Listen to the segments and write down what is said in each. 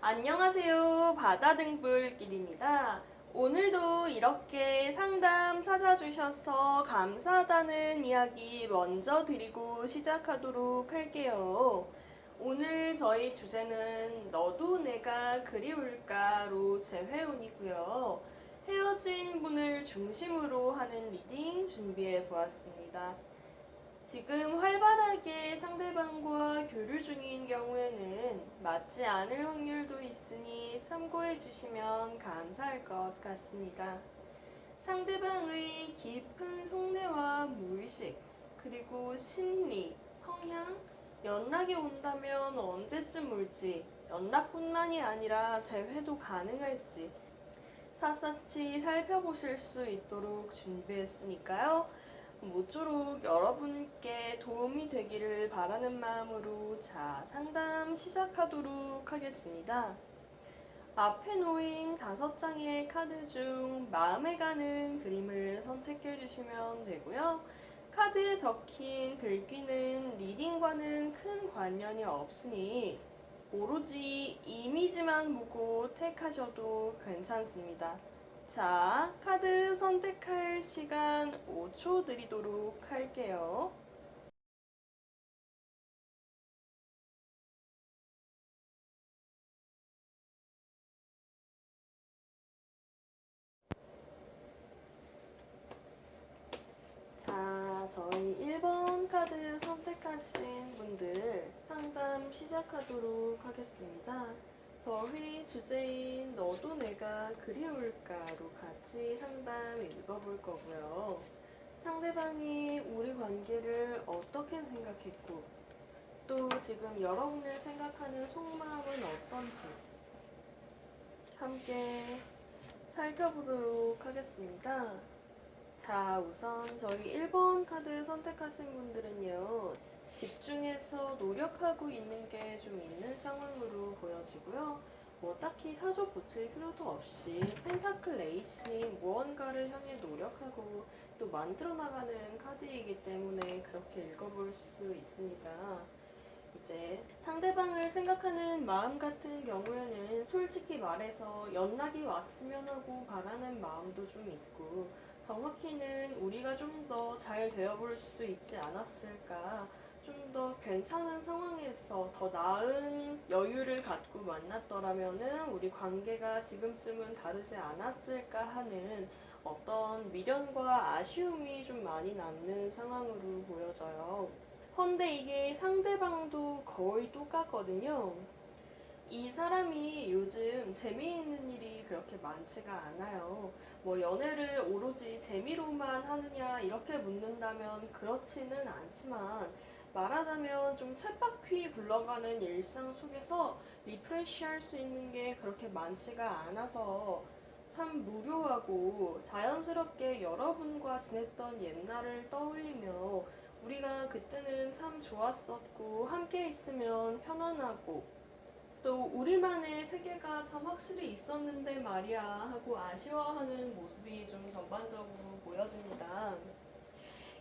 안녕하세요. 바다등불길입니다. 오늘도 이렇게 상담 찾아주셔서 감사하다는 이야기 먼저 드리고 시작하도록 할게요. 오늘 저희 주제는 너도 내가 그리울까로 재회원이고요. 헤어진 분을 중심으로 하는 리딩 준비해 보았습니다. 지금 활발하게 상대방과 교류 중인 경우에는 맞지 않을 확률도 있으니 참고해 주시면 감사할 것 같습니다. 상대방의 깊은 속내와 무의식, 그리고 심리, 성향, 연락이 온다면 언제쯤 올지, 연락뿐만이 아니라 재회도 가능할지 샅샅이 살펴보실 수 있도록 준비했으니까요. 모쪼록 여러분께 도움이 되기를 바라는 마음으로 상담 시작하도록 하겠습니다. 앞에 놓인 5장의 카드 중 마음에 가는 그림을 선택해 주시면 되고요. 카드에 적힌 글귀는 리딩과는 큰 관련이 없으니 오로지 이미지만 보고 택하셔도 괜찮습니다. 자, 카드 선택할 시간 5초 드리도록 할게요. 자, 저희 1번 카드 선택하신 분들 상담 시작하도록 하겠습니다. 저희 주제인 너도 내가 그리울까로 같이 상담 읽어볼 거고요. 상대방이 우리 관계를 어떻게 생각했고 또 지금 여러분을 생각하는 속마음은 어떤지 함께 살펴보도록 하겠습니다. 자, 우선 저희 1번 카드 선택하신 분들은요, 집중해서 노력하고 있는 게 좀 있는 상황으로 보여지고요. 뭐 딱히 사조 붙일 필요도 없이 펜타클 에이스인 무언가를 향해 노력하고 또 만들어 나가는 카드이기 때문에 그렇게 읽어볼 수 있습니다. 이제 상대방을 생각하는 마음 같은 경우에는 솔직히 말해서 연락이 왔으면 하고 바라는 마음도 좀 있고 정확히는 우리가 좀 더 잘 되어볼 수 있지 않았을까, 좀 더 괜찮은 상황에서 더 나은 여유를 갖고 만났더라면은 우리 관계가 지금쯤은 다르지 않았을까 하는 어떤 미련과 아쉬움이 좀 많이 남는 상황으로 보여져요. 헌데 이게 상대방도 거의 똑같거든요. 이 사람이 요즘 재미있는 일이 그렇게 많지가 않아요. 뭐 연애를 오로지 재미로만 하느냐 이렇게 묻는다면 그렇지는 않지만 말하자면 좀 쳇바퀴 굴러가는 일상 속에서 리프레시할 수 있는 게 그렇게 많지가 않아서 참 무료하고 자연스럽게 여러분과 지냈던 옛날을 떠올리며 우리가 그때는 참 좋았었고 함께 있으면 편안하고 또 우리만의 세계가 참 확실히 있었는데 말이야 하고 아쉬워하는 모습이 좀 전반적으로 보여집니다.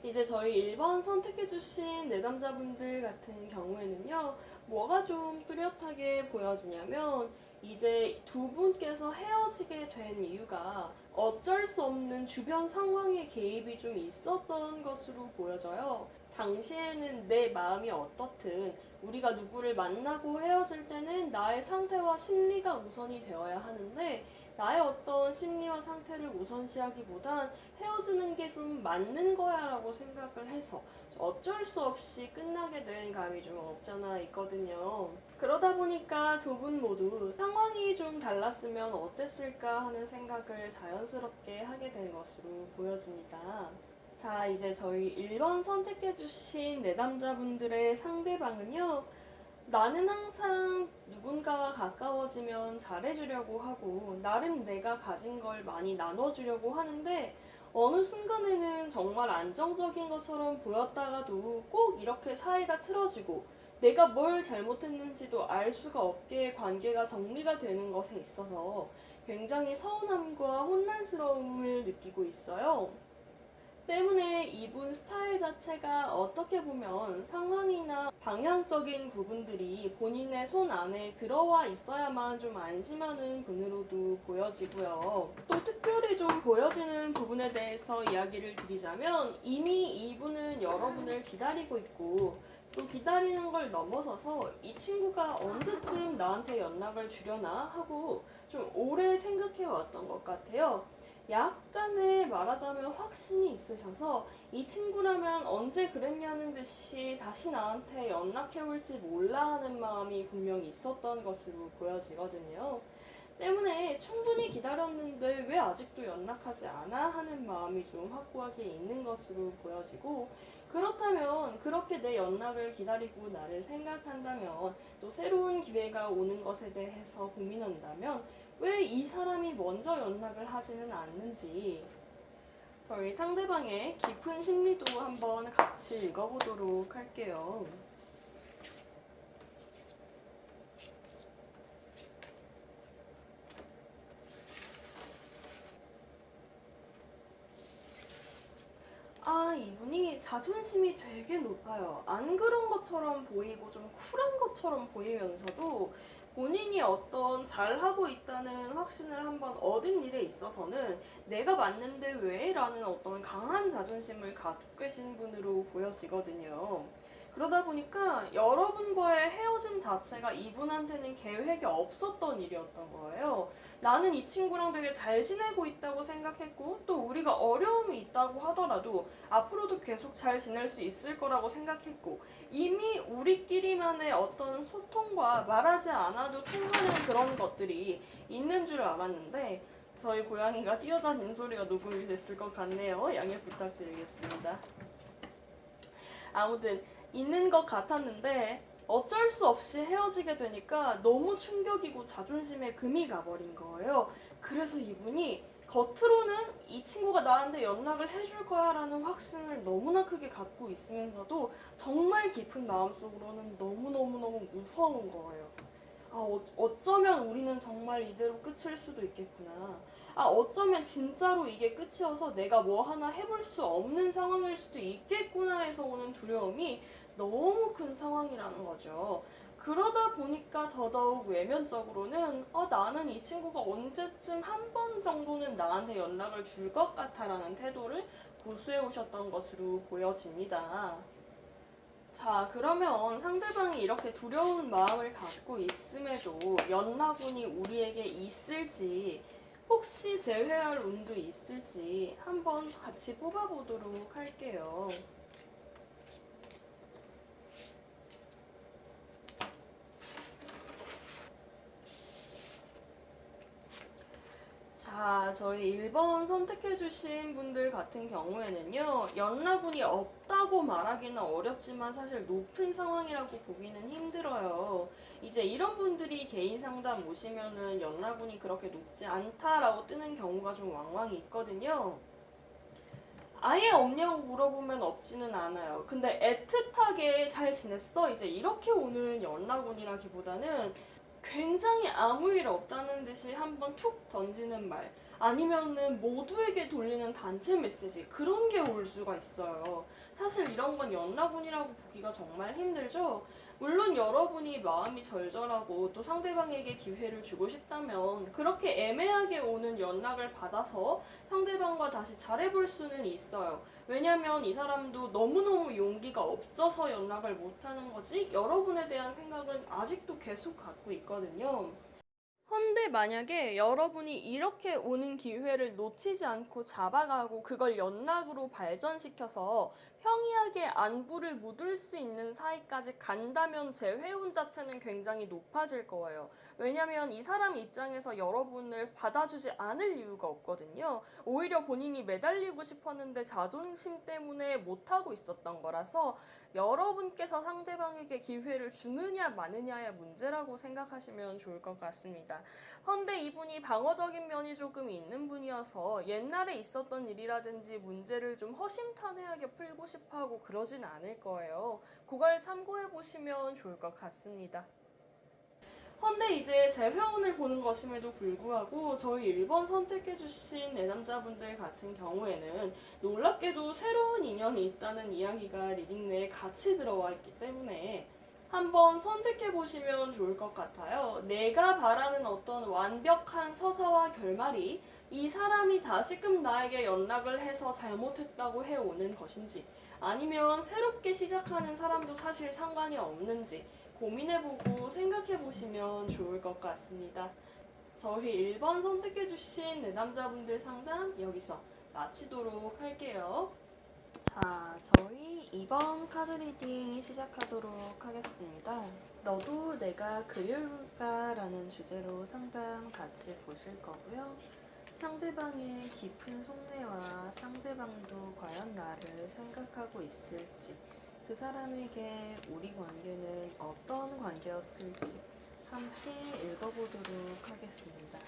이제 저희 1번 선택해주신 내담자분들 같은 경우에는요, 뭐가 좀 뚜렷하게 보여지냐면, 이제 두 분께서 헤어지게 된 이유가 어쩔 수 없는 주변 상황의 개입이 좀 있었던 것으로 보여져요. 당시에는 내 마음이 어떻든 우리가 누구를 만나고 헤어질 때는 나의 상태와 심리가 우선이 되어야 하는데 나의 어떤 심리와 상태를 우선시하기보단 헤어지는 게 좀 맞는 거야 라고 생각을 해서 어쩔 수 없이 끝나게 된 감이 좀 없잖아 있거든요. 그러다 보니까 두 분 모두 상황이 좀 달랐으면 어땠을까 하는 생각을 자연스럽게 하게 된 것으로 보여집니다. 자, 이제 저희 1번 선택해주신 내담자분들의 상대방은요, 나는 항상 누군가와 가까워지면 잘해주려고 하고, 나름 내가 가진 걸 많이 나눠주려고 하는데, 어느 순간에는 정말 안정적인 것처럼 보였다가도 꼭 이렇게 사이가 틀어지고, 내가 뭘 잘못했는지도 알 수가 없게 관계가 정리가 되는 것에 있어서 굉장히 서운함과 혼란스러움을 느끼고 있어요. 때문에 이분 스타일 자체가 어떻게 보면 상황이나 방향적인 부분들이 본인의 손 안에 들어와 있어야만 좀 안심하는 분으로도 보여지고요. 또 특별히 좀 보여지는 부분에 대해서 이야기를 드리자면 이미 이분은 여러분을 기다리고 있고 또 기다리는 걸 넘어서서 이 친구가 언제쯤 나한테 연락을 주려나 하고 좀 오래 생각해 왔던 것 같아요. 약간의 말하자면 확신이 있으셔서 이 친구라면 언제 그랬냐는 듯이 다시 나한테 연락해 올지 몰라 하는 마음이 분명히 있었던 것으로 보여지거든요. 때문에 충분히 기다렸는데 왜 아직도 연락하지 않아 하는 마음이 좀 확고하게 있는 것으로 보여지고, 그렇다면 그렇게 내 연락을 기다리고 나를 생각한다면 또 새로운 기회가 오는 것에 대해서 고민한다면 왜 이 사람이 먼저 연락을 하지는 않는지 저희 상대방의 깊은 심리도 한번 같이 읽어보도록 할게요. 이분이 자존심이 되게 높아요. 안 그런 것처럼 보이고 좀 쿨한 것처럼 보이면서도 본인이 어떤 잘하고 있다는 확신을 한번 얻은 일에 있어서는 내가 맞는데 왜? 라는 어떤 강한 자존심을 갖고 계신 분으로 보여지거든요. 그러다 보니까 여러분과의 헤어짐 자체가 이분한테는 계획이 없었던 일이었던 거예요. 나는 이 친구랑 되게 잘 지내고 있다고 생각했고 또 우리가 어려움이 있다고 하더라도 앞으로도 계속 잘 지낼 수 있을 거라고 생각했고 이미 우리끼리만의 어떤 소통과 말하지 않아도 통하는 그런 것들이 있는 줄 알았는데 저희 고양이가 뛰어다니는 소리가 녹음이 됐을 것 같네요. 양해 부탁드리겠습니다. 아무튼 있는 것 같았는데 어쩔 수 없이 헤어지게 되니까 너무 충격이고 자존심에 금이 가버린 거예요. 그래서 이분이 겉으로는 이 친구가 나한테 연락을 해줄 거야 라는 확신을 너무나 크게 갖고 있으면서도 정말 깊은 마음속으로는 너무너무너무 무서운 거예요. 어쩌면 우리는 정말 이대로 끝일 수도 있겠구나. 어쩌면 진짜로 이게 끝이어서 내가 뭐 하나 해볼 수 없는 상황일 수도 있겠구나 해서 오는 두려움이 너무 큰 상황이라는 거죠. 그러다 보니까 더더욱 외면적으로는 나는 이 친구가 언제쯤 한 번 정도는 나한테 연락을 줄 것 같아라는 태도를 고수해 오셨던 것으로 보여집니다. 자, 그러면 상대방이 이렇게 두려운 마음을 갖고 있음에도 연락운이 우리에게 있을지, 혹시 제외할 운도 있을지 한번 같이 뽑아보도록 할게요. 자, 저희 1번 선택해주신 분들 같은 경우에는요, 연락운이 없다고 말하기는 어렵지만 사실 높은 상황이라고 보기는 힘들어요. 이제 이런 분들이 개인 상담 오시면은 연락운이 그렇게 높지 않다라고 뜨는 경우가 좀 왕왕 있거든요. 아예 없냐고 물어보면 없지는 않아요. 근데 애틋하게 잘 지냈어? 이제 이렇게 오는 연락운이라기보다는 굉장히 아무 일 없다는 듯이 한번 툭 던지는 말 아니면은 모두에게 돌리는 단체 메시지 그런 게 올 수가 있어요. 사실 이런 건 연락운이라고 보기가 정말 힘들죠. 물론 여러분이 마음이 절절하고 또 상대방에게 기회를 주고 싶다면 그렇게 애매하게 오는 연락을 받아서 상대방과 다시 잘해볼 수는 있어요. 왜냐면 이 사람도 너무너무 용기가 없어서 연락을 못하는 거지 여러분에 대한 생각은 아직도 계속 갖고 있거든요. 헌데 만약에 여러분이 이렇게 오는 기회를 놓치지 않고 잡아가고 그걸 연락으로 발전시켜서 평이하게 안부를 묻을 수 있는 사이까지 간다면 제 회운 자체는 굉장히 높아질 거예요. 왜냐면 이 사람 입장에서 여러분을 받아주지 않을 이유가 없거든요. 오히려 본인이 매달리고 싶었는데 자존심 때문에 못하고 있었던 거라서 여러분께서 상대방에게 기회를 주느냐 마느냐의 문제라고 생각하시면 좋을 것 같습니다. 헌데 이분이 방어적인 면이 조금 있는 분이어서 옛날에 있었던 일이라든지 문제를 좀 허심탄회하게 풀고 싶어하고 그러진 않을 거예요. 그걸 참고해 보시면 좋을 것 같습니다. 헌데 이제 제 회원을 보는 것임에도 불구하고 저희 1번 선택해주신 내남자분들 같은 경우에는 놀랍게도 새로운 인연이 있다는 이야기가 리딩 내에 같이 들어와 있기 때문에 한번 선택해보시면 좋을 것 같아요. 내가 바라는 어떤 완벽한 서사와 결말이 이 사람이 다시금 나에게 연락을 해서 잘못했다고 해오는 것인지, 아니면 새롭게 시작하는 사람도 사실 상관이 없는지 고민해보고 생각해보시면 좋을 것 같습니다. 저희 1번 선택해주신 내남자분들 상담 여기서 마치도록 할게요. 자, 저희 2번 카드 리딩 시작하도록 하겠습니다. 너도 내가 그리울까라는 주제로 상담 같이 보실 거고요. 상대방의 깊은 속내와 상대방도 과연 나를 생각하고 있을지, 그 사람에게 우리 관계는 어떤 관계였을지 함께 읽어보도록 하겠습니다.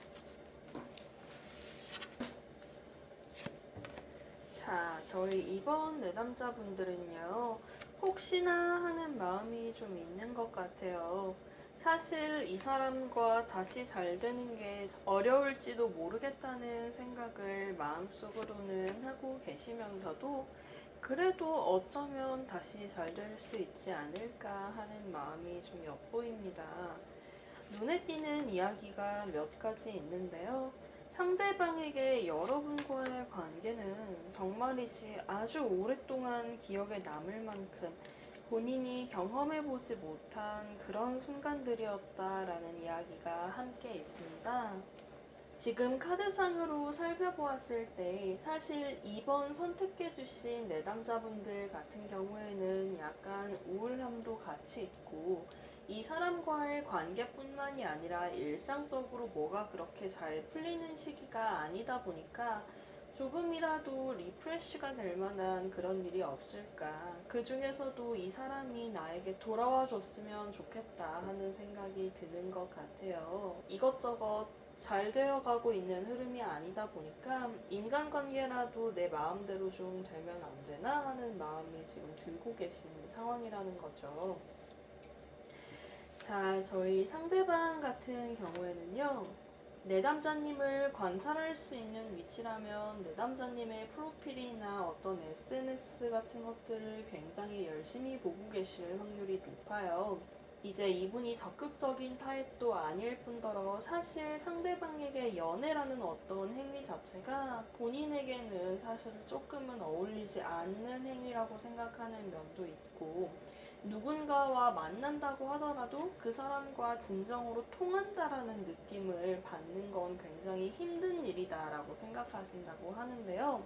자, 저희 이번 내담자분들은요, 혹시나 하는 마음이 좀 있는 것 같아요. 사실 이 사람과 다시 잘 되는 게 어려울지도 모르겠다는 생각을 마음속으로는 하고 계시면서도 그래도 어쩌면 다시 잘 될 수 있지 않을까 하는 마음이 좀 엿보입니다. 눈에 띄는 이야기가 몇 가지 있는데요. 상대방에게 여러분과의 관계는 정말이지 아주 오랫동안 기억에 남을 만큼 본인이 경험해보지 못한 그런 순간들이었다라는 이야기가 함께 있습니다. 지금 카드상으로 살펴보았을 때 사실 2번 선택해주신 내담자분들 같은 경우에는 약간 우울함도 같이 있고, 이 사람과의 관계뿐만이 아니라 일상적으로 뭐가 그렇게 잘 풀리는 시기가 아니다 보니까 조금이라도 리프레쉬가 될 만한 그런 일이 없을까. 그 중에서도 이 사람이 나에게 돌아와 줬으면 좋겠다 하는 생각이 드는 것 같아요. 이것저것 잘 되어가고 있는 흐름이 아니다 보니까 인간관계라도 내 마음대로 좀 되면 안 되나 하는 마음이 지금 들고 계신 상황이라는 거죠. 자, 저희 상대방 같은 경우에는요, 내담자님을 관찰할 수 있는 위치라면 내담자님의 프로필이나 어떤 SNS 같은 것들을 굉장히 열심히 보고 계실 확률이 높아요. 이제 이분이 적극적인 타입도 아닐 뿐더러 사실 상대방에게 연애라는 어떤 행위 자체가 본인에게는 사실 조금은 어울리지 않는 행위라고 생각하는 면도 있고, 누군가와 만난다고 하더라도 그 사람과 진정으로 통한다라는 느낌을 받는 건 굉장히 힘든 일이다라고 생각하신다고 하는데요.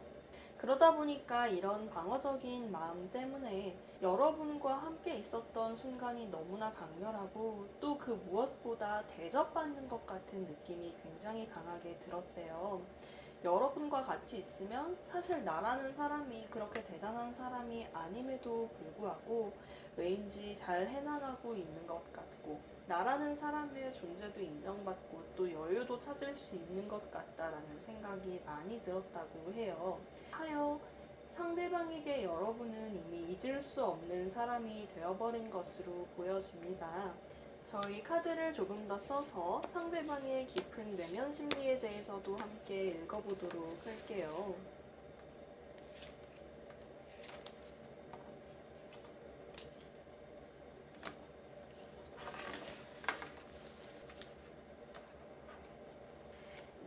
그러다 보니까 이런 방어적인 마음 때문에 여러분과 함께 있었던 순간이 너무나 강렬하고 또 그 무엇보다 대접받는 것 같은 느낌이 굉장히 강하게 들었대요. 여러분과 같이 있으면 사실 나라는 사람이 그렇게 대단한 사람이 아님에도 불구하고 왜인지 잘 해나가고 있는 것 같고, 나라는 사람의 존재도 인정받고 또 여유도 찾을 수 있는 것 같다라는 생각이 많이 들었다고 해요. 하여 상대방에게 여러분은 이미 잊을 수 없는 사람이 되어버린 것으로 보여집니다. 저희 카드를 조금 더 써서 상대방의 깊은 내면 심리에 대해서도 함께 읽어보도록 할게요.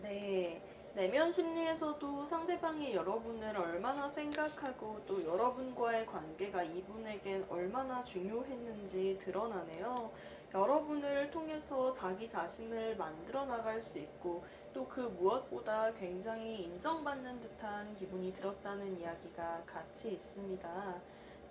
네, 내면 심리에서도 상대방이 여러분을 얼마나 생각하고 또 여러분과의 관계가 이분에겐 얼마나 중요했는지 드러나네요. 여러분을 통해서 자기 자신을 만들어 나갈 수 있고 또 그 무엇보다 굉장히 인정받는 듯한 기분이 들었다는 이야기가 같이 있습니다.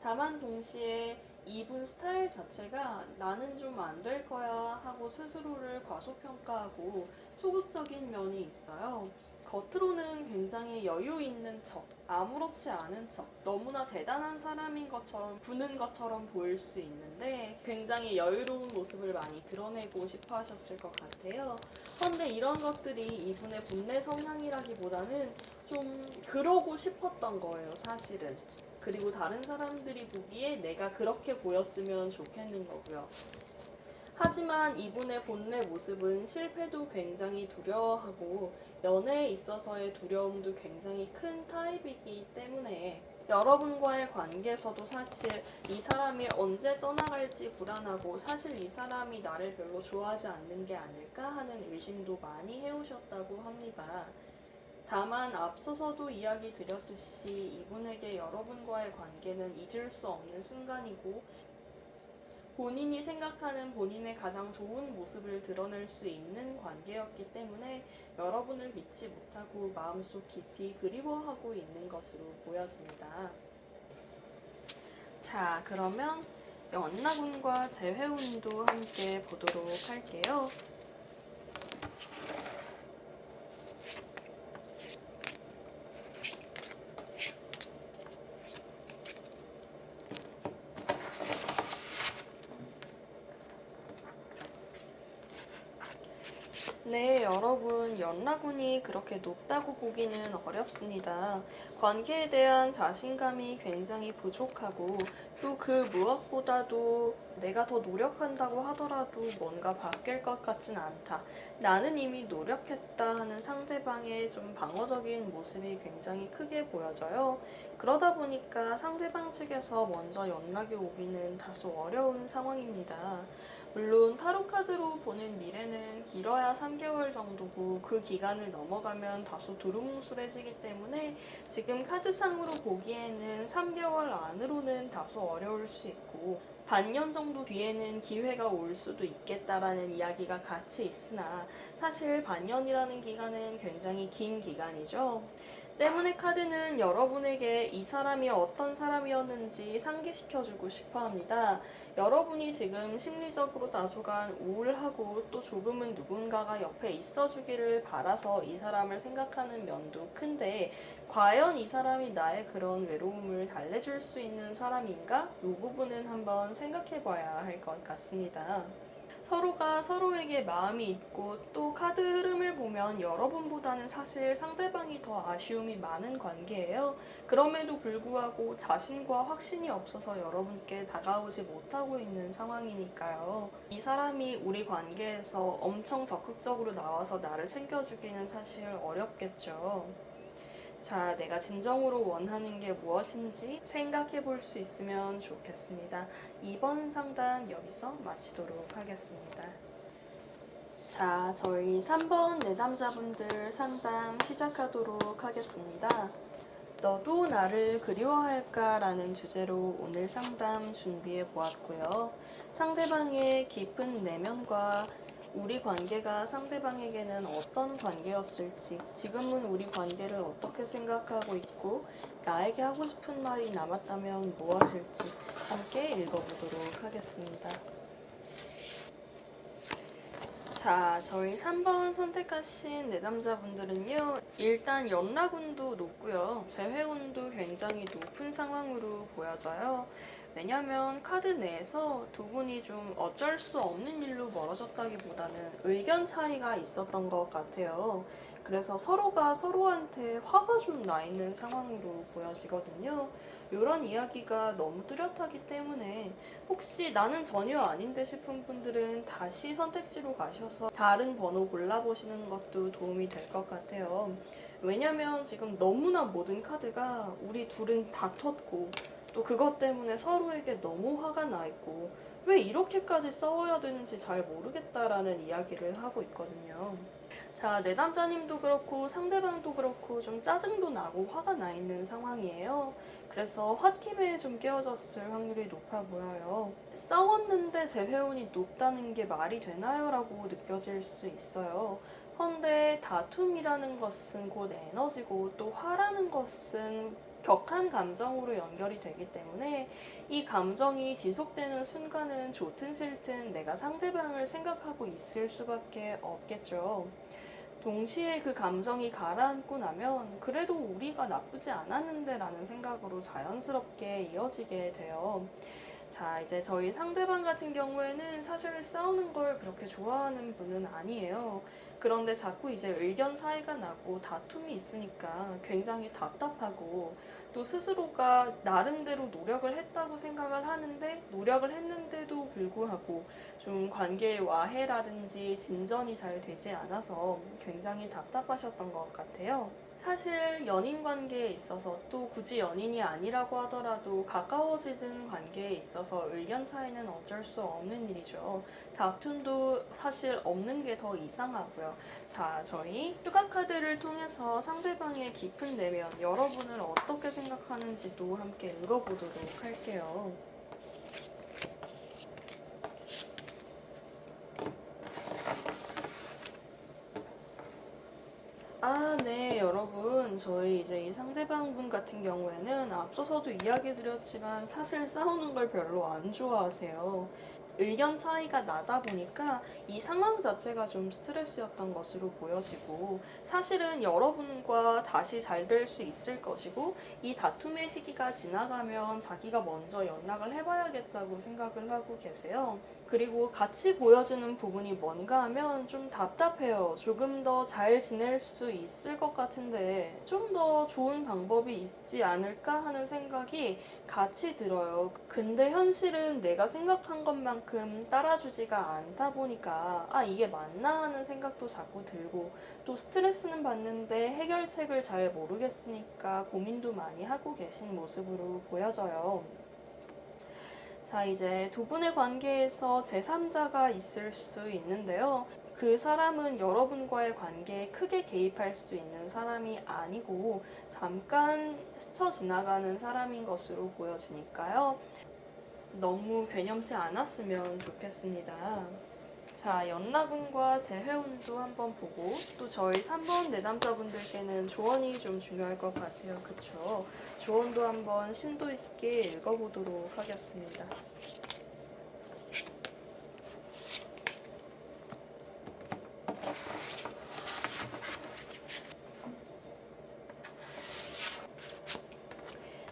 다만 동시에 이분 스타일 자체가 나는 좀 안 될 거야 하고 스스로를 과소평가하고 소극적인 면이 있어요. 겉으로는 굉장히 여유 있는 척, 아무렇지 않은 척, 너무나 대단한 사람인 것처럼 부는 것처럼 보일 수 있는데 굉장히 여유로운 모습을 많이 드러내고 싶어 하셨을 것 같아요. 그런데 이런 것들이 이분의 본래 성향이라기보다는 좀 그러고 싶었던 거예요, 사실은. 그리고 다른 사람들이 보기에 내가 그렇게 보였으면 좋겠는 거고요. 하지만 이분의 본래 모습은 실패도 굉장히 두려워하고 연애에 있어서의 두려움도 굉장히 큰 타입이기 때문에 여러분과의 관계에서도 사실 이 사람이 언제 떠나갈지 불안하고 사실 이 사람이 나를 별로 좋아하지 않는 게 아닐까 하는 의심도 많이 해오셨다고 합니다. 다만 앞서서도 이야기 드렸듯이 이분에게 여러분과의 관계는 잊을 수 없는 순간이고 본인이 생각하는 본인의 가장 좋은 모습을 드러낼 수 있는 관계였기 때문에 여러분을 믿지 못하고 마음속 깊이 그리워하고 있는 것으로 보여집니다. 자, 그러면 연락운과 재회운도 함께 보도록 할게요. 네, 여러분, 연락운이 그렇게 높다고 보기는 어렵습니다. 관계에 대한 자신감이 굉장히 부족하고 또 그 무엇보다도 내가 더 노력한다고 하더라도 뭔가 바뀔 것 같진 않다. 나는 이미 노력했다 하는 상대방의 좀 방어적인 모습이 굉장히 크게 보여져요. 그러다 보니까 상대방 측에서 먼저 연락이 오기는 다소 어려운 상황입니다. 물론 타로 카드로 보는 미래는 길어야 3개월 정도고 그 기간을 넘어가면 다소 두루뭉술해지기 때문에 지금 카드상으로 보기에는 3개월 안으로는 다소 어려울 수 있고 반년 정도 뒤에는 기회가 올 수도 있겠다라는 이야기가 같이 있으나 사실 반년이라는 기간은 굉장히 긴 기간이죠. 때문에 카드는 여러분에게 이 사람이 어떤 사람이었는지 상기시켜주고 싶어 합니다. 여러분이 지금 심리적으로 다소간 우울하고 또 조금은 누군가가 옆에 있어주기를 바라서 이 사람을 생각하는 면도 큰데 과연 이 사람이 나의 그런 외로움을 달래줄 수 있는 사람인가? 이 부분은 한번 생각해봐야 할 것 같습니다. 서로가 서로에게 마음이 있고 또 카드 흐름을 보면 여러분보다는 사실 상대방이 더 아쉬움이 많은 관계예요. 그럼에도 불구하고 자신과 확신이 없어서 여러분께 다가오지 못하고 있는 상황이니까요. 이 사람이 우리 관계에서 엄청 적극적으로 나와서 나를 챙겨주기는 사실 어렵겠죠. 자, 내가 진정으로 원하는 게 무엇인지 생각해 볼 수 있으면 좋겠습니다. 이번 상담 여기서 마치도록 하겠습니다. 자, 저희 3번 내담자분들 상담 시작하도록 하겠습니다. 너도 나를 그리워할까? 라는 주제로 오늘 상담 준비해 보았고요. 상대방의 깊은 내면과 우리 관계가 상대방에게는 어떤 관계였을지, 지금은 우리 관계를 어떻게 생각하고 있고, 나에게 하고 싶은 말이 남았다면 무엇일지 함께 읽어보도록 하겠습니다. 자, 저희 3번 선택하신 내담자분들은요, 일단 연락운도 높고요, 재회운도 굉장히 높은 상황으로 보여져요. 왜냐면 카드 내에서 두 분이 좀 어쩔 수 없는 일로 멀어졌다기보다는 의견 차이가 있었던 것 같아요. 그래서 서로가 서로한테 화가 좀 나 있는 상황으로 보여지거든요. 이런 이야기가 너무 뚜렷하기 때문에 혹시 나는 전혀 아닌데 싶은 분들은 다시 선택지로 가셔서 다른 번호 골라보시는 것도 도움이 될 것 같아요. 왜냐면 지금 너무나 모든 카드가 우리 둘은 다퉜고 또 그것 때문에 서로에게 너무 화가 나 있고 왜 이렇게까지 싸워야 되는지 잘 모르겠다라는 이야기를 하고 있거든요. 자, 내담자님도 그렇고 상대방도 그렇고 좀 짜증도 나고 화가 나 있는 상황이에요. 그래서 홧김에 좀 깨어졌을 확률이 높아 보여요. 싸웠는데 재회운이 높다는 게 말이 되나요? 라고 느껴질 수 있어요. 헌데 다툼이라는 것은 곧 에너지고 또 화라는 것은 격한 감정으로 연결이 되기 때문에 이 감정이 지속되는 순간은 좋든 싫든 내가 상대방을 생각하고 있을 수밖에 없겠죠. 동시에 그 감정이 가라앉고 나면 그래도 우리가 나쁘지 않았는데 라는 생각으로 자연스럽게 이어지게 돼요. 자, 자, 이제 저희 상대방 같은 경우에는 사실 싸우는 걸 그렇게 좋아하는 분은 아니에요. 그런데 자꾸 이제 의견 차이가 나고 다툼이 있으니까 굉장히 답답하고 또 스스로가 나름대로 노력을 했다고 생각을 하는데 노력을 했는데도 불구하고 좀 관계의 와해라든지 진전이 잘 되지 않아서 굉장히 답답하셨던 것 같아요. 사실 연인 관계에 있어서 또 굳이 연인이 아니라고 하더라도 가까워지는 관계에 있어서 의견 차이는 어쩔 수 없는 일이죠. 다툼도 사실 없는 게 더 이상하고요. 자, 저희 추가 카드를 통해서 상대방의 깊은 내면, 여러분을 어떻게 생각하는지도 함께 읽어보도록 할게요. 아, 네, 여러분. 저희 이제 이 상대방분 같은 경우에는 앞서서도 이야기 드렸지만 사실 싸우는 걸 별로 안 좋아하세요. 의견 차이가 나다 보니까 이 상황 자체가 좀 스트레스였던 것으로 보여지고 사실은 여러분과 다시 잘 될 수 있을 것이고 이 다툼의 시기가 지나가면 자기가 먼저 연락을 해봐야겠다고 생각을 하고 계세요. 그리고 같이 보여지는 부분이 뭔가 하면 좀 답답해요. 조금 더 잘 지낼 수 있을 것 같은데 좀 더 좋은 방법이 있지 않을까 하는 생각이 같이 들어요. 근데 현실은 내가 생각한 것만큼 따라주지가 않다 보니까 아, 이게 맞나 하는 생각도 자꾸 들고 또 스트레스는 받는데 해결책을 잘 모르겠으니까 고민도 많이 하고 계신 모습으로 보여져요. 자, 이제 두 분의 관계에서 제3자가 있을 수 있는데요. 그 사람은 여러분과의 관계에 크게 개입할 수 있는 사람이 아니고 잠깐 스쳐 지나가는 사람인 것으로 보여지니까요. 너무 괴념치 않았으면 좋겠습니다. 자, 연락운과 재회운도 한번 보고 또 저희 3번 내담자분들께는 조언이 좀 중요할 것 같아요. 그쵸? 조언도 한번 심도 있게 읽어보도록 하겠습니다.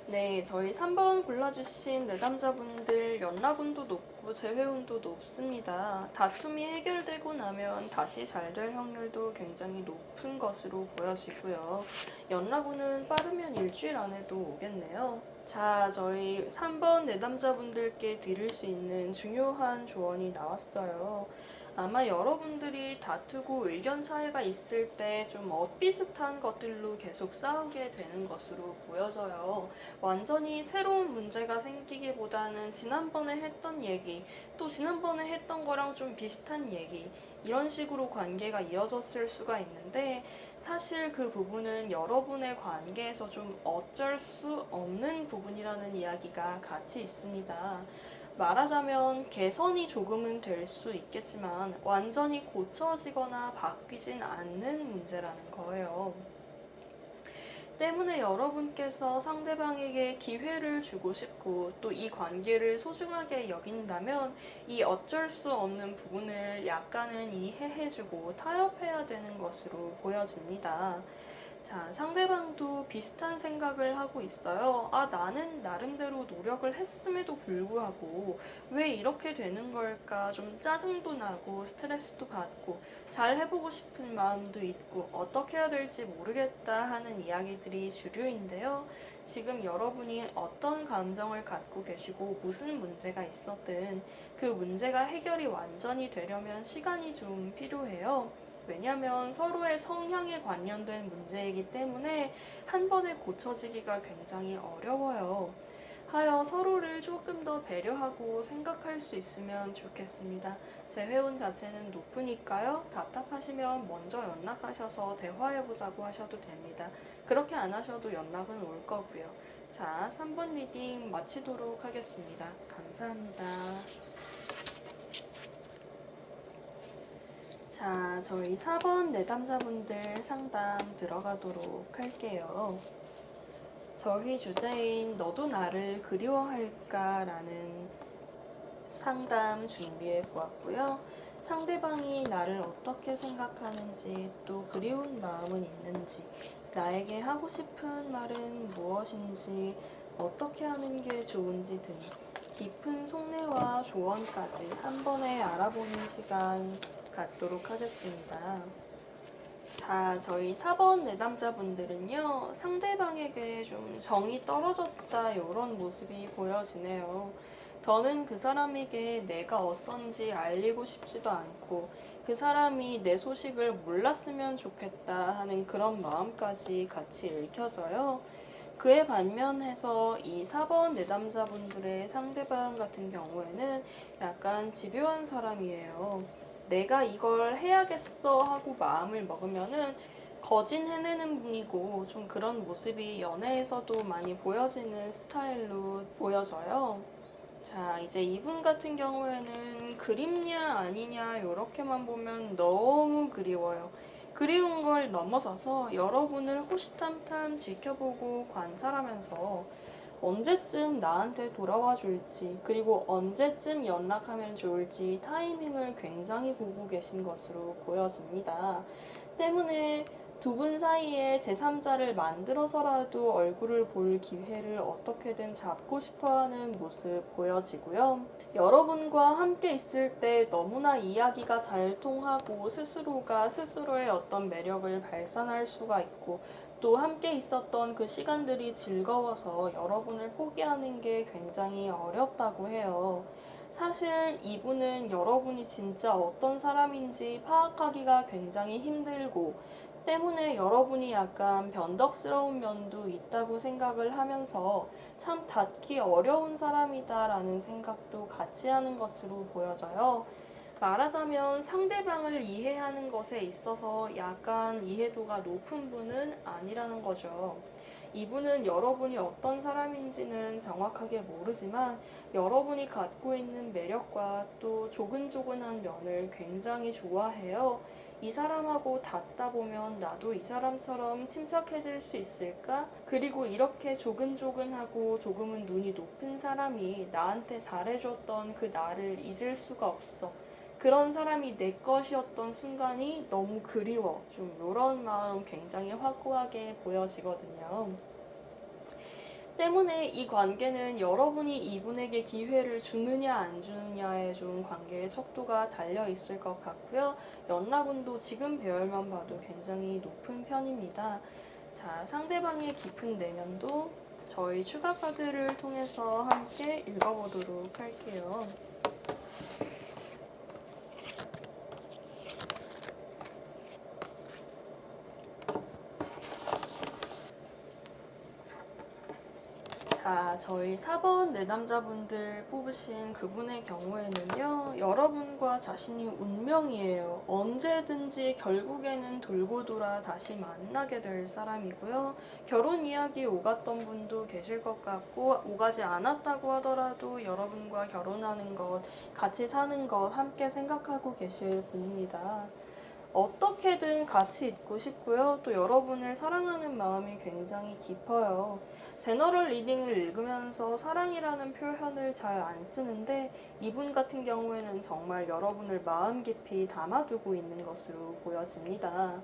네, 저희 3번 골라주신 내담자분들 연락운도 높고 재회운도 높습니다. 다툼이 해결되고 나면 다시 잘 될 확률도 굉장히 높은 것으로 보여지고요. 연락운은 빠르면 일주일 안에도 오겠네요. 자, 저희 3번 내담자분들께 드릴 수 있는 중요한 조언이 나왔어요. 아마 여러분들이 다투고 의견 차이가 있을 때 좀 엇비슷한 것들로 계속 싸우게 되는 것으로 보여져요. 완전히 새로운 문제가 생기기보다는 지난번에 했던 얘기, 또 지난번에 했던 거랑 좀 비슷한 얘기, 이런 식으로 관계가 이어졌을 수가 있는데 사실 그 부분은 여러분의 관계에서 좀 어쩔 수 없는 부분이라는 이야기가 같이 있습니다. 말하자면 개선이 조금은 될 수 있겠지만 완전히 고쳐지거나 바뀌진 않는 문제라는 거예요. 때문에 여러분께서 상대방에게 기회를 주고 싶고 또 이 관계를 소중하게 여긴다면 이 어쩔 수 없는 부분을 약간은 이해해주고 타협해야 되는 것으로 보여집니다. 자, 상대방도 비슷한 생각을 하고 있어요. 아, 나는 나름대로 노력을 했음에도 불구하고 왜 이렇게 되는 걸까? 좀 짜증도 나고 스트레스도 받고 잘 해보고 싶은 마음도 있고 어떻게 해야 될지 모르겠다 하는 이야기들이 주류인데요. 지금 여러분이 어떤 감정을 갖고 계시고 무슨 문제가 있었든 그 문제가 해결이 완전히 되려면 시간이 좀 필요해요. 왜냐하면 서로의 성향에 관련된 문제이기 때문에 한 번에 고쳐지기가 굉장히 어려워요. 하여 서로를 조금 더 배려하고 생각할 수 있으면 좋겠습니다. 제 회원 자체는 높으니까요. 답답하시면 먼저 연락하셔서 대화해보자고 하셔도 됩니다. 그렇게 안 하셔도 연락은 올 거고요. 자, 3번 리딩 마치도록 하겠습니다. 감사합니다. 자, 저희 4번 내담자분들 상담 들어가도록 할게요. 저희 주제인 너도 나를 그리워할까? 라는 상담 준비해 보았고요. 상대방이 나를 어떻게 생각하는지 또 그리운 마음은 있는지 나에게 하고 싶은 말은 무엇인지 어떻게 하는 게 좋은지 등 깊은 속내와 조언까지 한 번에 알아보는 시간 갖도록 하겠습니다. 자, 저희 4번 내담자분들은요, 상대방에게 좀 정이 떨어졌다, 이런 모습이 보여지네요. 더는 그 사람에게 내가 어떤지 알리고 싶지도 않고, 그 사람이 내 소식을 몰랐으면 좋겠다 하는 그런 마음까지 같이 읽혀져요. 그에 반면해서 이 4번 내담자분들의 상대방 같은 경우에는 약간 집요한 사람이에요. 내가 이걸 해야겠어 하고 마음을 먹으면은 거진해내는 분이고, 좀 그런 모습이 연애에서도 많이 보여지는 스타일로 보여져요. 자, 이제 이분 같은 경우에는 그립냐 아니냐 이렇게만 보면 너무 그리워요. 그리운 걸 넘어서서 여러분을 호시탐탐 지켜보고 관찰하면서 언제쯤 나한테 돌아와 줄지, 그리고 언제쯤 연락하면 좋을지 타이밍을 굉장히 보고 계신 것으로 보여집니다. 때문에 두 분 사이에 제3자를 만들어서라도 얼굴을 볼 기회를 어떻게든 잡고 싶어하는 모습 보여지고요. 여러분과 함께 있을 때 너무나 이야기가 잘 통하고 스스로가 스스로의 어떤 매력을 발산할 수가 있고, 또 함께 있었던 그 시간들이 즐거워서 여러분을 포기하는 게 굉장히 어렵다고 해요. 사실 이분은 여러분이 진짜 어떤 사람인지 파악하기가 굉장히 힘들고, 때문에 여러분이 약간 변덕스러운 면도 있다고 생각을 하면서 참 닿기 어려운 사람이다라는 생각도 같이 하는 것으로 보여져요. 말하자면 상대방을 이해하는 것에 있어서 약간 이해도가 높은 분은 아니라는 거죠. 이분은 여러분이 어떤 사람인지는 정확하게 모르지만 여러분이 갖고 있는 매력과 또 조근조근한 면을 굉장히 좋아해요. 이 사람하고 닿다 보면 나도 이 사람처럼 침착해질 수 있을까? 그리고 이렇게 조근조근하고 조금은 눈이 높은 사람이 나한테 잘해줬던 그 나를 잊을 수가 없어. 그런 사람이 내 것이었던 순간이 너무 그리워. 좀 이런 마음 굉장히 확고하게 보여지거든요. 때문에 이 관계는 여러분이 이분에게 기회를 주느냐 안 주느냐에 좀 관계의 척도가 달려 있을 것 같고요. 연락운도 지금 배열만 봐도 굉장히 높은 편입니다. 자, 상대방의 깊은 내면도 저희 추가 카드를 통해서 함께 읽어보도록 할게요. 자, 저희 4번 내담자분들 뽑으신 그분의 경우에는요, 여러분과 자신이 운명이에요. 언제든지 결국에는 돌고 돌아 다시 만나게 될 사람이고요. 결혼 이야기 오갔던 분도 계실 것 같고, 오가지 않았다고 하더라도 여러분과 결혼하는 것, 같이 사는 것 함께 생각하고 계실 분입니다. 어떻게든 같이 있고 싶고요. 또 여러분을 사랑하는 마음이 굉장히 깊어요. 제너럴 리딩을 읽으면서 사랑이라는 표현을 잘 안 쓰는데 이분 같은 경우에는 정말 여러분을 마음 깊이 담아두고 있는 것으로 보여집니다.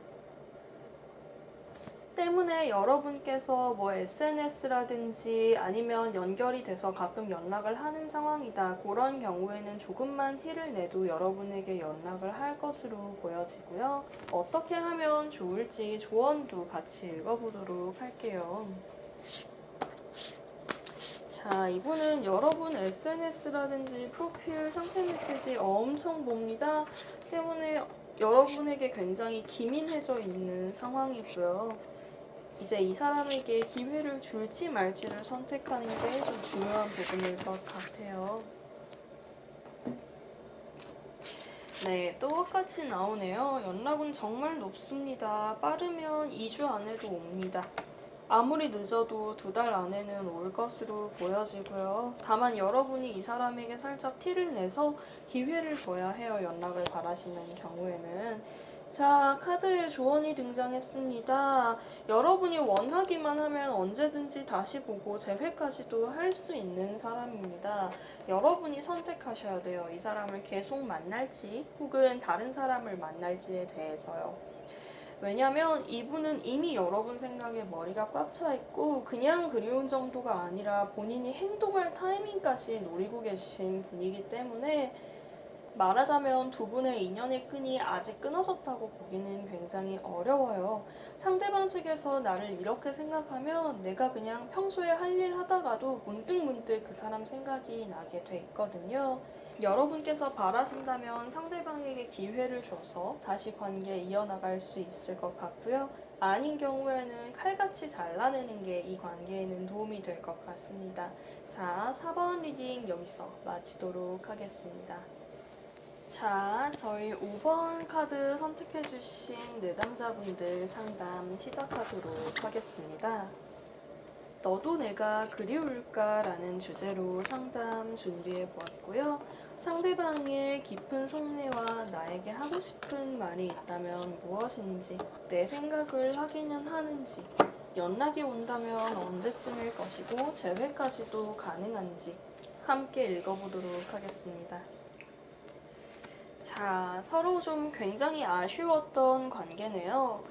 때문에 여러분께서 뭐 SNS라든지 아니면 연결이 돼서 가끔 연락을 하는 상황이다. 그런 경우에는 조금만 티를 내도 여러분에게 연락을 할 것으로 보여지고요. 어떻게 하면 좋을지 조언도 같이 읽어보도록 할게요. 자, 이분은 여러분 SNS라든지 프로필 상태 메시지 엄청 봅니다. 때문에 여러분에게 굉장히 기민해져 있는 상황이고요. 이제 이 사람에게 기회를 줄지 말지를 선택하는 게 좀 중요한 부분일 것 같아요. 네, 또 똑같이 나오네요. 연락은 정말 높습니다. 빠르면 2주 안에도 옵니다. 아무리 늦어도 2달 안에는 올 것으로 보여지고요. 다만 여러분이 이 사람에게 살짝 티를 내서 기회를 줘야 해요. 연락을 바라시는 경우에는. 자, 카드에 조언이 등장했습니다. 여러분이 원하기만 하면 언제든지 다시 보고 재회까지도 할 수 있는 사람입니다. 여러분이 선택하셔야 돼요. 이 사람을 계속 만날지 혹은 다른 사람을 만날지에 대해서요. 왜냐면 이분은 이미 여러분 생각에 머리가 꽉 차 있고 그냥 그리운 정도가 아니라 본인이 행동할 타이밍까지 노리고 계신 분이기 때문에 말하자면 두 분의 인연의 끈이 아직 끊어졌다고 보기는 굉장히 어려워요. 상대방 측에서 나를 이렇게 생각하면 내가 그냥 평소에 할 일 하다가도 문득문득 그 사람 생각이 나게 돼 있거든요. 여러분께서 바라신다면 상대방에게 기회를 줘서 다시 관계 이어나갈 수 있을 것 같고요. 아닌 경우에는 칼같이 잘라내는 게 이 관계에는 도움이 될 것 같습니다. 자, 4번 리딩 여기서 마치도록 하겠습니다. 자, 저희 5번 카드 선택해주신 내담자분들 상담 시작하도록 하겠습니다. 너도 내가 그리울까? 라는 주제로 상담 준비해 보았고요. 상대방의 깊은 속내와 나에게 하고 싶은 말이 있다면 무엇인지, 내 생각을 확인은 하는지, 연락이 온다면 언제쯤일 것이고, 재회까지도 가능한지 함께 읽어보도록 하겠습니다. 자, 서로 좀 굉장히 아쉬웠던 관계네요.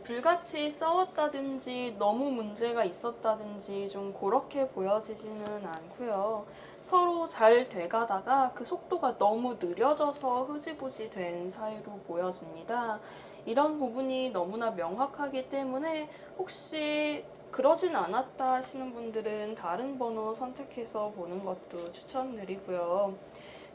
불같이 싸웠다든지 너무 문제가 있었다든지 좀 그렇게 보여지지는 않고요. 서로 잘 돼가다가 그 속도가 너무 느려져서 흐지부지 된 사이로 보여집니다. 이런 부분이 너무나 명확하기 때문에 혹시 그러진 않았다 하시는 분들은 다른 번호 선택해서 보는 것도 추천드리고요.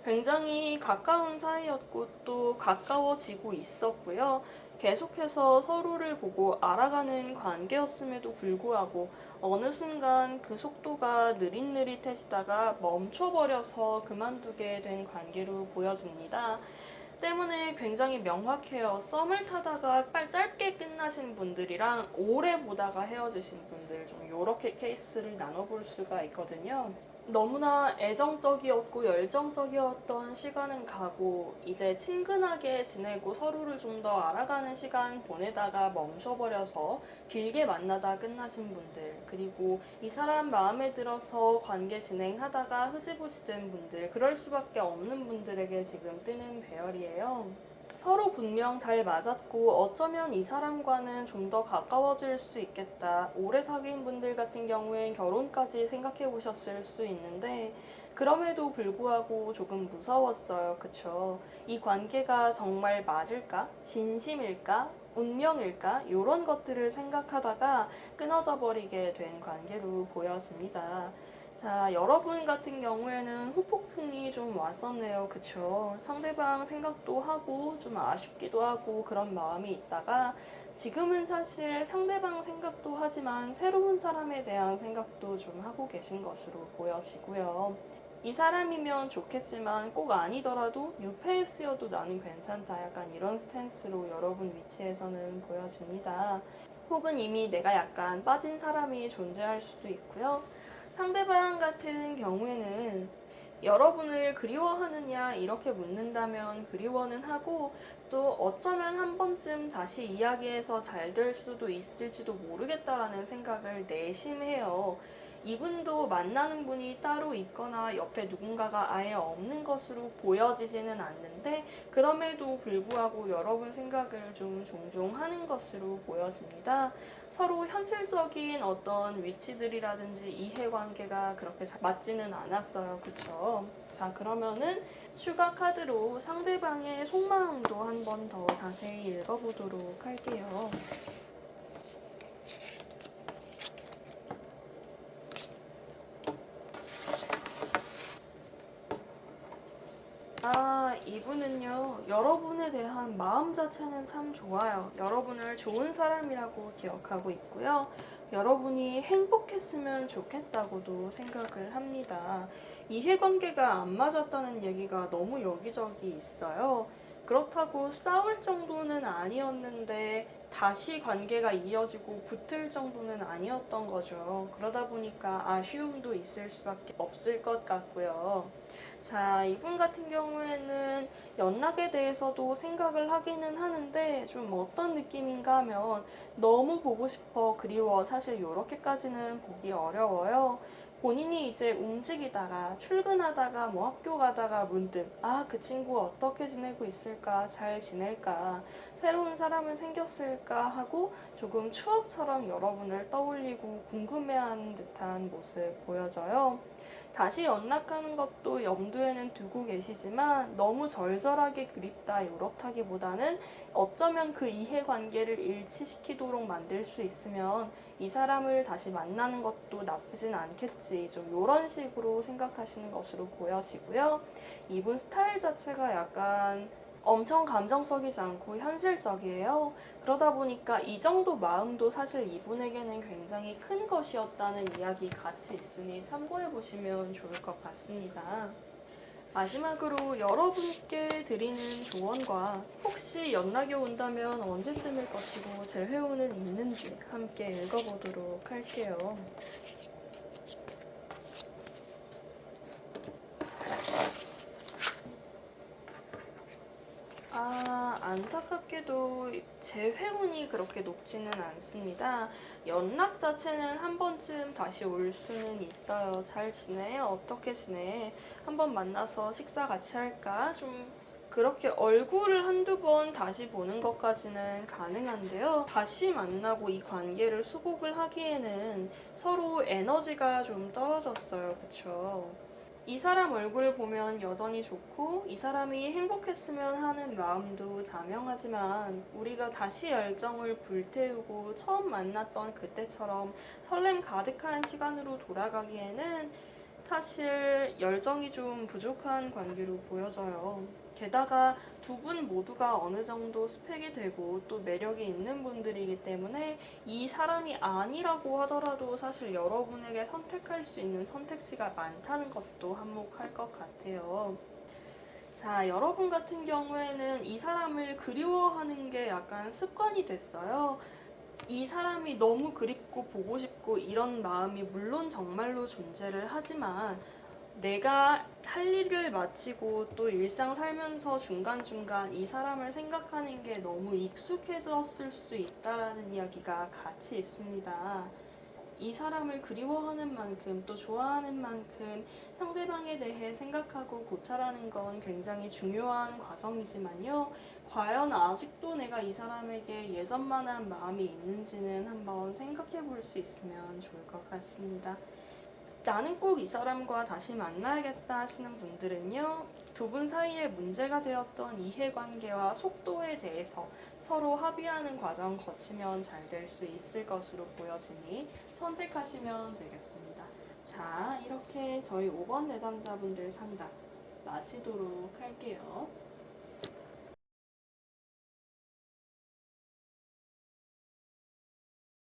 굉장히 가까운 사이였고 또 가까워지고 있었고요. 계속해서 서로를 보고 알아가는 관계였음에도 불구하고 어느 순간 그 속도가 느릿느릿해지다가 멈춰버려서 그만두게 된 관계로 보여집니다. 때문에 굉장히 명확해요. 썸을 타다가 짧게 끝나신 분들이랑 오래 보다가 헤어지신 분들 좀 이렇게 케이스를 나눠볼 수가 있거든요. 너무나 애정적이었고 열정적이었던 시간은 가고 이제 친근하게 지내고 서로를 좀 더 알아가는 시간 보내다가 멈춰버려서 길게 만나다 끝나신 분들, 그리고 이 사람 마음에 들어서 관계 진행하다가 흐지부지 된 분들, 그럴 수밖에 없는 분들에게 지금 뜨는 배열이에요. 서로 분명 잘 맞았고 어쩌면 이 사람과는 좀 더 가까워질 수 있겠다. 오래 사귄 분들 같은 경우엔 결혼까지 생각해 보셨을 수 있는데 그럼에도 불구하고 조금 무서웠어요. 그쵸? 이 관계가 정말 맞을까? 진심일까? 운명일까? 이런 것들을 생각하다가 끊어져 버리게 된 관계로 보여집니다. 자, 여러분 같은 경우에는 후폭풍이 좀 왔었네요. 그쵸? 상대방 생각도 하고 좀 아쉽기도 하고 그런 마음이 있다가 지금은 사실 상대방 생각도 하지만 새로운 사람에 대한 생각도 좀 하고 계신 것으로 보여지고요. 이 사람이면 좋겠지만 꼭 아니더라도 뉴페이스여도 나는 괜찮다. 약간 이런 스탠스로 여러분 위치에서는 보여집니다. 혹은 이미 내가 약간 빠진 사람이 존재할 수도 있고요. 상대방 같은 경우에는 여러분을 그리워하느냐 이렇게 묻는다면 그리워는 하고 또 어쩌면 한 번쯤 다시 이야기해서 잘 될 수도 있을지도 모르겠다라는 생각을 내심해요. 이분도 만나는 분이 따로 있거나 옆에 누군가가 아예 없는 것으로 보여지지는 않는데 그럼에도 불구하고 여러분 생각을 좀 종종 하는 것으로 보여집니다. 서로 현실적인 어떤 위치들이라든지 이해관계가 그렇게 맞지는 않았어요. 그쵸? 자, 그러면은 추가 카드로 상대방의 속마음도 한 번 더 자세히 읽어보도록 할게요. 이분은요, 여러분에 대한 마음 자체는 참 좋아요. 여러분을 좋은 사람이라고 기억하고 있고요. 여러분이 행복했으면 좋겠다고도 생각을 합니다. 이해관계가 안 맞았다는 얘기가 너무 여기저기 있어요. 그렇다고 싸울 정도는 아니었는데 다시 관계가 이어지고 붙을 정도는 아니었던 거죠. 그러다 보니까 아쉬움도 있을 수밖에 없을 것 같고요. 자, 이분 같은 경우에는 연락에 대해서도 생각을 하기는 하는데 좀 어떤 느낌인가 하면 너무 보고 싶어 그리워 사실 이렇게까지는 보기 어려워요. 본인이 이제 움직이다가 출근하다가 뭐 학교 가다가 문득 그 친구 어떻게 지내고 있을까, 잘 지낼까, 새로운 사람은 생겼을까 하고 조금 추억처럼 여러분을 떠올리고 궁금해하는 듯한 모습 보여져요. 다시 연락하는 것도 염두에는 두고 계시지만 너무 절절하게 그립다 이렇다기보다는 어쩌면 그 이해관계를 일치시키도록 만들 수 있으면 이 사람을 다시 만나는 것도 나쁘진 않겠지, 좀 이런 식으로 생각하시는 것으로 보여지고요. 이분 스타일 자체가 약간 엄청 감정적이지 않고 현실적이에요. 그러다 보니까 이 정도 마음도 사실 이분에게는 굉장히 큰 것이었다는 이야기 같이 있으니 참고해 보시면 좋을 것 같습니다. 마지막으로 여러분께 드리는 조언과 혹시 연락이 온다면 언제쯤일 것이고 제 회오는 있는지 함께 읽어보도록 할게요. 안타깝게도 제 회운이 그렇게 높지는 않습니다. 연락 자체는 한 번쯤 다시 올 수는 있어요. 잘 지내? 어떻게 지내? 한번 만나서 식사 같이 할까? 좀 그렇게 얼굴을 한두 번 다시 보는 것까지는 가능한데요. 다시 만나고 이 관계를 수복을 하기에는 서로 에너지가 좀 떨어졌어요. 그쵸? 이 사람 얼굴을 보면 여전히 좋고 이 사람이 행복했으면 하는 마음도 자명하지만 우리가 다시 열정을 불태우고 처음 만났던 그때처럼 설렘 가득한 시간으로 돌아가기에는 사실 열정이 좀 부족한 관계로 보여져요. 게다가 두 분 모두가 어느 정도 스펙이 되고 또 매력이 있는 분들이기 때문에 이 사람이 아니라고 하더라도 사실 여러분에게 선택할 수 있는 선택지가 많다는 것도 한몫할 것 같아요. 자, 여러분 같은 경우에는 이 사람을 그리워하는 게 약간 습관이 됐어요. 이 사람이 너무 그립고 보고 싶고 이런 마음이 물론 정말로 존재를 하지만 내가 할 일을 마치고 또 일상 살면서 중간중간 이 사람을 생각하는 게 너무 익숙해졌을 수 있다라는 이야기가 같이 있습니다. 이 사람을 그리워하는 만큼 또 좋아하는 만큼 상대방에 대해 생각하고 고찰하는 건 굉장히 중요한 과정이지만요. 과연 아직도 내가 이 사람에게 예전만한 마음이 있는지는 한번 생각해 볼 수 있으면 좋을 것 같습니다. 나는 꼭 이 사람과 다시 만나야겠다 하시는 분들은요, 두 분 사이에 문제가 되었던 이해관계와 속도에 대해서 서로 합의하는 과정 거치면 잘 될 수 있을 것으로 보여지니 선택하시면 되겠습니다. 자, 이렇게 저희 5번 내담자분들 상담 마치도록 할게요.